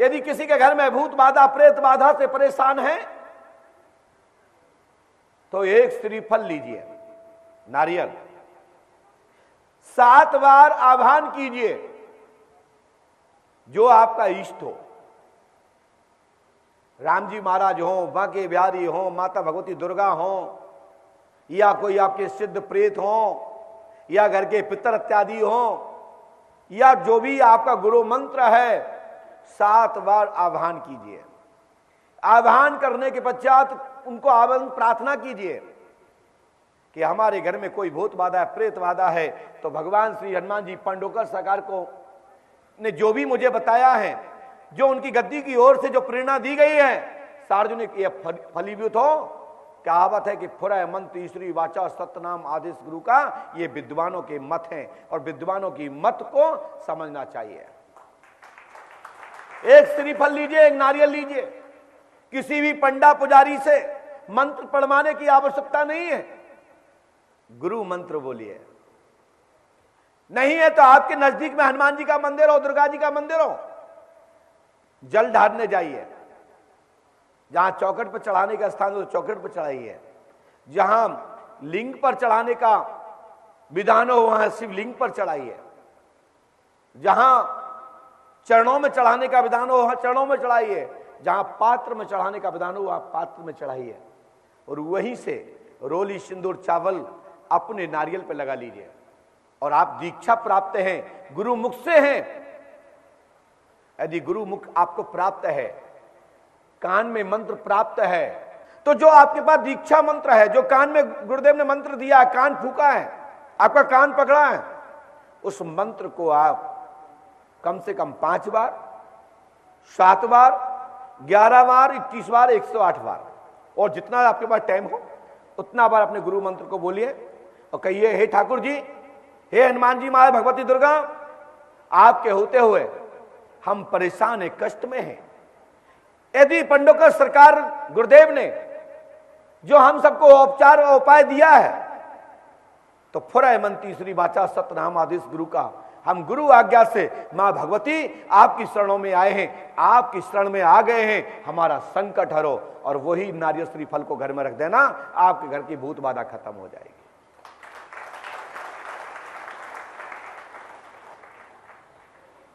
यदि किसी के घर में भूत बाधा प्रेत बाधा से परेशान है तो एक श्रीफल लीजिए, नारियल, 7 बार आह्वान कीजिए जो आपका इष्ट हो। राम जी महाराज हो, बांके बिहारी हो, माता भगवती दुर्गा हो, या कोई आपके सिद्ध प्रेत हो, या घर के पितर इत्यादि हो, या जो भी आपका गुरु मंत्र है, 7 बार आह्वान कीजिए। आह्वान करने के पश्चात उनको आह्वान प्रार्थना कीजिए कि हमारे घर में कोई भूत बाधा है, प्रेत बाधा है, तो भगवान श्री हनुमान जी पांडवकर सरकार को ने जो भी मुझे बताया है, जो उनकी गद्दी की ओर से जो प्रेरणा दी गई है, सार्वजनिक ये फलीभूत हो। कहावत है कि फुरय मंत्र ईश्वरी वाचा सतनाम आदेश गुरु का, ये विद्वानों के मत हैं और विद्वानों की मत को समझना चाहिए। एक श्रीफल लीजिए, एक नारियल लीजिए। किसी भी पंडा पुजारी से मंत्र पढ़वाने की आवश्यकता नहीं है, गुरु मंत्र बोलिए। नहीं है तो आपके नजदीक में हनुमान जी का मंदिर हो, दुर्गा जी का मंदिर हो, जल ढारने जाइए। जहां चौखट पर चढ़ाने का स्थान हो तो चौखट पर चढ़ाइए। जहां लिंग पर चढ़ाने का विधान हो वहां शिवलिंग पर चढ़ाइए। जहां चरणों में चढ़ाने का विधान हो वहां चरणों में चढ़ाइए। जहां पात्र में चढ़ाने का विधान हो वहां पात्र में चढ़ाइए। और वहीं से रोली सिंदूर चावल अपने नारियल पर लगा लीजिए। और आप दीक्षा प्राप्त हैं, गुरु मुख से हैं। यदि गुरु मुख आपको प्राप्त है, कान में मंत्र प्राप्त है, तो जो आपके पास दीक्षा मंत्र है, जो कान में गुरुदेव ने मंत्र दिया है, कान फूका है, आपका कान पकड़ा है, उस मंत्र को आप कम से कम 5 बार, 7 बार, 11 बार, 21 बार, 108 बार, और जितना आपके पास टाइम हो उतना बार अपने गुरु मंत्र को बोलिए और कहिए, हे ठाकुर जी, हे हनुमान जी महाराज, भगवती दुर्गा, आपके होते हुए हम परेशान हैं, कष्ट में हैं। यदि पंडोकर सरकार गुरुदेव ने जो हम सबको उपचार और उपाय दिया है, तो फुरय मंत्री श्री वाचा सतनाम आदेश गुरु का, हम गुरु आज्ञा से मां भगवती आपकी शरणों में आए हैं, आपकी शरण में आ गए हैं, हमारा संकट हरो। और वही नारियल श्रीफल को घर में रख देना, आपके घर की भूत बाधा खत्म हो जाएगी।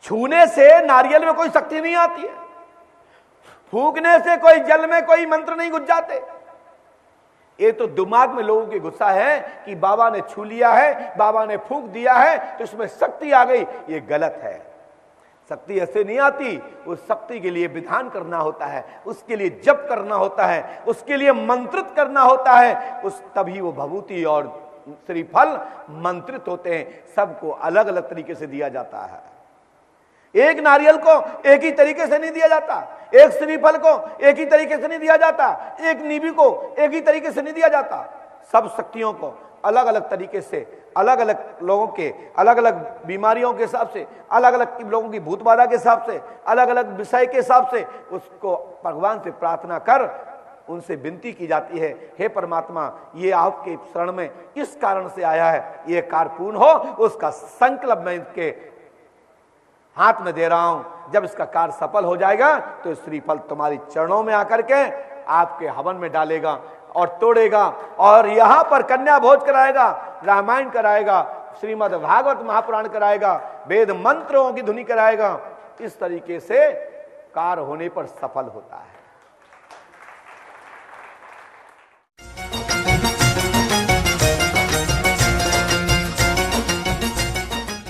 छूने से नारियल में कोई शक्ति नहीं आती है, फूंकने से कोई जल में कोई मंत्र नहीं घुस जाते। ये तो दिमाग में लोगों की गुस्सा है कि बाबा ने छू लिया है, बाबा ने फूंक दिया है तो इसमें शक्ति आ गई। ये गलत है, शक्ति ऐसे नहीं आती। उस शक्ति के लिए विधान करना होता है, उसके लिए जप करना होता है, उसके लिए मंत्रित करना होता है, उस तभी वो भभूति और श्रीफल मंत्रित होते हैं। सबको अलग अलग तरीके से दिया जाता है। एक नारियल को एक ही तरीके से नहीं दिया जाता, एक श्रीफल को एक ही तरीके से नहीं दिया जाता, एक नींबू को एक ही तरीके से नहीं दिया जाता। सब शक्तियों को अलग अलग तरीके से, अलग अलग लोगों के अलग अलग बीमारियों के हिसाब से, अलग अलग लोगों की भूत बाधा के हिसाब से, अलग अलग विषय के हिसाब से उसको भगवान से प्रार्थना कर उनसे विनती की जाती है, हे परमात्मा, ये आपके शरण में इस कारण से आया है, ये कार्य पूर्ण हो, उसका संकल्प मैं इसके हाथ में दे रहा हूं। जब इसका कार्य सफल हो जाएगा तो श्रीफल तुम्हारी चरणों में आकर के आपके हवन में डालेगा और तोड़ेगा और यहां पर कन्या भोज कराएगा, रामायण कराएगा, श्रीमद् भागवत महापुराण कराएगा, वेद मंत्रों की धुनी कराएगा। इस तरीके से कार्य होने पर सफल होता है।